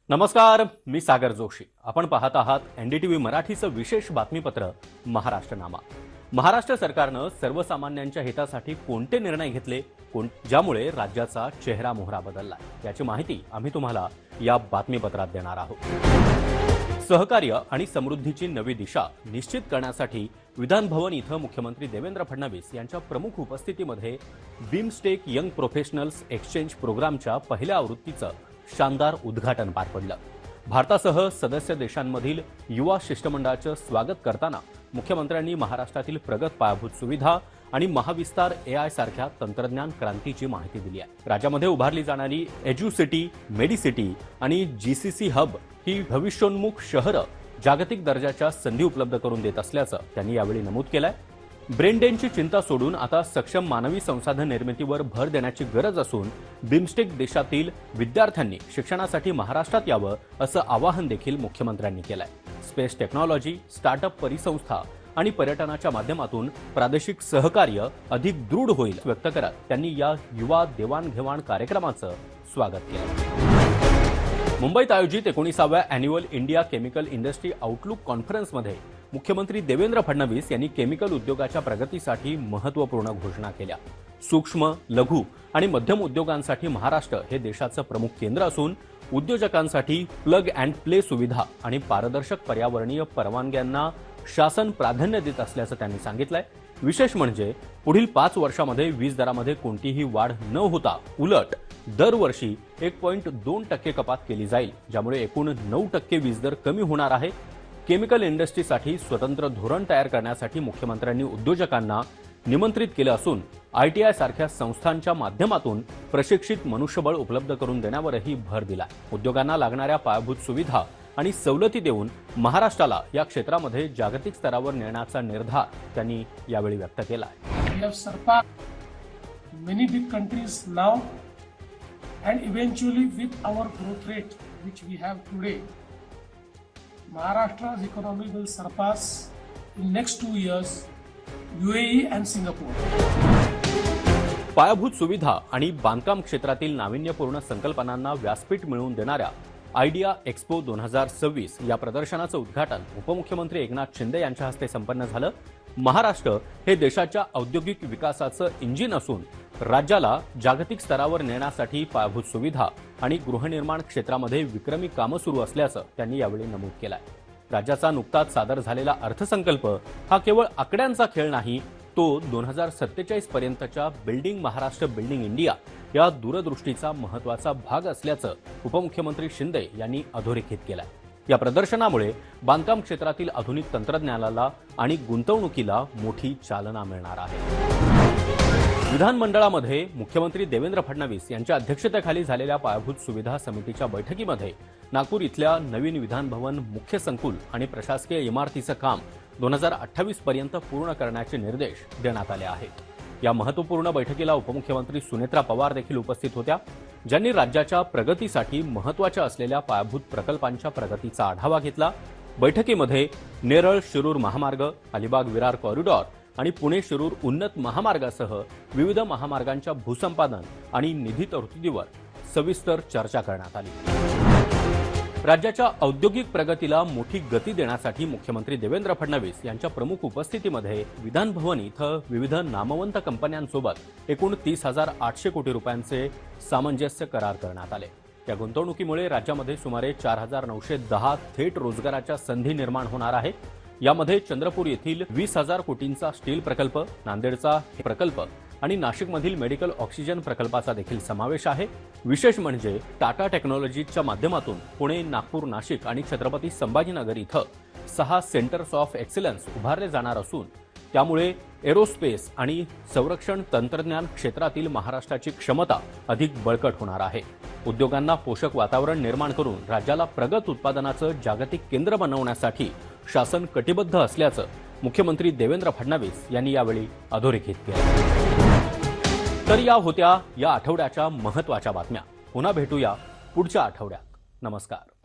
नमस्कार, मी सागर जोशी. आपण पाहत आहात एनडीटीव्ही मराठीचं विशेष बातमीपत्र महाराष्ट्रनामा. महाराष्ट्र सरकारनं सर्वसामान्यांच्या हितासाठी कोणते निर्णय घेतले, ज्यामुळे राज्याचा चेहरा मोहरा बदलला, याची माहिती आम्ही तुम्हाला या बातमीपत्रात देणार आहोत. सहकार्य आणि समृद्धीची नवी दिशा निश्चित करण्यासाठी विधान भवन इथं मुख्यमंत्री देवेंद्र फडणवीस यांच्या प्रमुख उपस्थितीमध्ये बिमस्टेक यंग प्रोफेशनल्स एक्सचेंज प्रोग्रामच्या पहिल्या आवृत्तीचं शानदार उद्घाटन पार पडलं. भारतासह सदस्य देशांमधील युवा शिष्टमंडळाचं स्वागत करताना मुख्यमंत्र्यांनी महाराष्ट्रातील प्रगत पायाभूत सुविधा आणि महाविस्तार AI सारख्या तंत्रज्ञान क्रांतीची माहिती दिली आहे. राज्यामध्ये उभारली जाणारी एज्युसिटी, मेडिसिटी आणि GCC हब ही भविष्योन्मुख शहरं जागतिक दर्जाच्या संधी उपलब्ध करून देत असल्याचं त्यांनी यावेळी नमूद केलंय. ब्रेन ड्रेनची चिंता सोडून आता सक्षम मानवी संसाधन निर्मितीवर भर देण्याची गरज असून बिमस्टेक देशातील विद्यार्थ्यांनी शिक्षणासाठी महाराष्ट्रात यावं असं आवाहन देखील मुख्यमंत्र्यांनी केलंय. स्पेस टेक्नॉलॉजी, स्टार्टअप परिसंस्था आणि पर्यटनाच्या माध्यमातून प्रादेशिक सहकार्य अधिक दृढ होईल व्यक्त करत त्यांनी या युवा देवाणघेवाण कार्यक्रमाचं स्वागत केलं. मुंबईत आयोजित 19व्या annual India chemical industry outlook कॉन्फरन्समध्ये मुख्यमंत्री देवेंद्र फडणवीस यांनी केमिकल उद्योगाच्या प्रगतीसाठी महत्त्वपूर्ण घोषणा केल्या. सूक्ष्म, लघु आणि मध्यम उद्योगांसाठी महाराष्ट्र हे देशाचं प्रमुख केंद्र असून उद्योजकांसाठी प्लग अँड प्ले सुविधा आणि पारदर्शक पर्यावरणीय परवानग्यांना शासन प्राधान्य देत असल्याचं त्यांनी सांगितलंय. विशेष म्हणजे पुढील 5 वर्षांमध्ये वीज दरामध्ये कोणतीही वाढ न होता उलट दरवर्षी 1.2% कपात केली जाईल, ज्यामुळे एकूण 9% वीज दर कमी होणार आहे. केमिकल इंडस्ट्रीसाठी स्वतंत्र धोरण तयार करण्यासाठी मुख्यमंत्र्यांनी उद्योजकांना निमंत्रित केलं असून ITI सारख्या संस्थांच्या माध्यमातून प्रशिक्षित मनुष्यबळ उपलब्ध करून देण्यावरही भर दिला. उद्योगांना लागणाऱ्या पायाभूत सुविधा आणि सवलती देऊन महाराष्ट्राला या क्षेत्रामध्ये जागतिक स्तरावर नेण्याचा निर्धार त्यांनी यावेळी व्यक्त केला. We have surpassed many big countries now and eventually with our growth rate which we have today, Maharashtra's economy will surpass in next 2 years UAE and Singapore. पायाभूत सुविधा आणि बांधकाम क्षेत्रातील नाविन्यपूर्ण संकल्पनांना व्यासपीठ मिळवून देणाऱ्या आयडिया एक्स्पो 2026 या प्रदर्शनाचं उद्घाटन उपमुख्यमंत्री एकनाथ शिंदे यांच्या हस्ते संपन्न झालं. महाराष्ट्र हे देशाच्या औद्योगिक विकासाचं इंजिन असून राज्याला जागतिक स्तरावर नेण्यासाठी पायाभूत सुविधा आणि गृहनिर्माण क्षेत्रामध्ये विक्रमी कामं सुरू असल्याचं त्यांनी यावेळी नमूद केलंय. राज्याचा नुकताच सादर झालेला अर्थसंकल्प हा केवळ आकड्यांचा खेळ नाही, तो 2047 पर्यंतच्या बिल्डिंग महाराष्ट्र बिल्डिंग इंडिया या दूरदृष्टीचा महत्त्वाचा भाग असल्याचं उपमुख्यमंत्री शिंदे यांनी अधोरेखित केलंय. या प्रदर्शनामुळे बांधकाम क्षेत्रातील आधुनिक तंत्रज्ञानाला आणि गुंतवणुकीला मोठी चालना मिळणार आहे. विधानमंडळामध्ये मुख्यमंत्री देवेंद्र फडणवीस यांच्या अध्यक्षतेखाली झालेल्या पायाभूत सुविधा समितीच्या बैठकीमध्ये नागपूर इथल्या नवीन विधान भवन मुख्य संकुल आणि प्रशासकीय इमारतीचं काम 2028 पर्यंत पूर्ण करण्याचे निर्देश देण्यात आले आहेत. या महत्त्वपूर्ण बैठकीला उपमुख्यमंत्री सुनेत्रा पवार देखील उपस्थित होत्या, ज्यांनी राज्याच्या प्रगतीसाठी महत्त्वाच्या असलेल्या पायाभूत प्रकल्पांच्या प्रगतीचा आढावा घेतला. बैठकीमध्ये नेरळ शिरूर महामार्ग, अलिबाग विरार कॉरिडॉर आणि पुणे शिरूर उन्नत महामार्गासह विविध महामार्गांच्या भूसंपादन आणि निधी तरतुदीवर सविस्तर चर्चा करण्यात आली. राज्याच्या औद्योगिक प्रगतीला मोठी गती देण्यासाठी मुख्यमंत्री देवेंद्र फडणवीस यांच्या प्रमुख उपस्थितीमध्ये विधान भवन इथं विविध नामवंत कंपन्यांसोबत एकूण 30,800 कोटी रुपयांचे सामंजस्य करार करण्यात आले. या गुंतवणुकीमुळे राज्यामध्ये सुमारे 4,910 थेट रोजगाराच्या संधी निर्माण होणार आहे. यामध्ये चंद्रपूर येथील 20,000 कोटींचा स्टील प्रकल्प, नांदेडचा प्रकल्प आणि नाशिकमधील मेडिकल ऑक्सिजन प्रकल्पाचा देखील समावेश आहे. विशेष म्हणजे टाटा टेक्नॉलॉजीच्या माध्यमातून पुणे, नागपूर, नाशिक आणि छत्रपती संभाजीनगर इथं 6 सेंटर्स ऑफ एक्सलन्स उभारले जाणार असून त्यामुळे एरोस्पेस आणि संरक्षण तंत्रज्ञान क्षेत्रातील महाराष्ट्राची क्षमता अधिक बळकट होणार आहे. उद्योगांना पोषक वातावरण निर्माण करून राज्याला प्रगत उत्पादनाचं जागतिक केंद्र बनवण्यासाठी शासन कटिबद्ध असल्याचं मुख्यमंत्री देवेंद्र फडणवीस यांनी यावेळी अधोरेखित केलं. तर या होत्या या आठवड्याच्या महत्त्वाच्या बातम्या. पुन्हा भेटूया पुढच्या आठवड्यात. नमस्कार.